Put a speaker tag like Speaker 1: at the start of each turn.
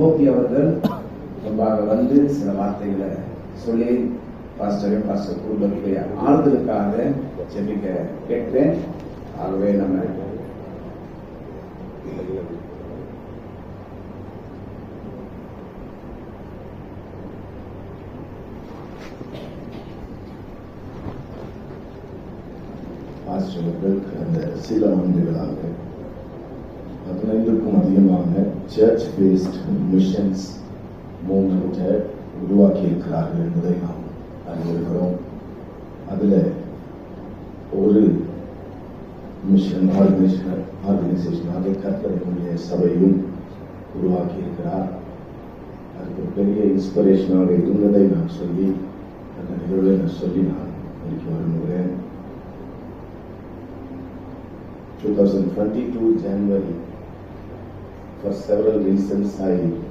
Speaker 1: கோபி அவர்கள் முன்பாக வந்து சில வார்த்தைகளை சொல்லி பாஸ்டரையும் பாஸ்டர் குடும்பத்துடைய ஆறுதலுக்காக ஜெபிக்க கேட்கிறேன். ஆகவே நம்ம
Speaker 2: பாஸ்டர்கள் கடந்த சில ஆண்டுகளாக 15க்கும் அதிகமான சர்ச் பேஸ்ட் மிஷன்ஸ் மூவ்மெண்ட்டை உருவாக்கி இருக்கிறார்கள் என்பதை நாம் அறிந்திருக்கிறோம். அதில் ஒரு மிஷன் ஆர்கனைசேஷனாக கர்த்தருடைய சபையும் உருவாக்கி இருக்கிறார். அதுக்கு பெரிய இன்ஸ்பிரேஷனாக இருந்ததை நான் சொல்லி அந்த நிகழ்வை நான் முடிக்க விரும்புகிறேன். 2022 January, for several reasons I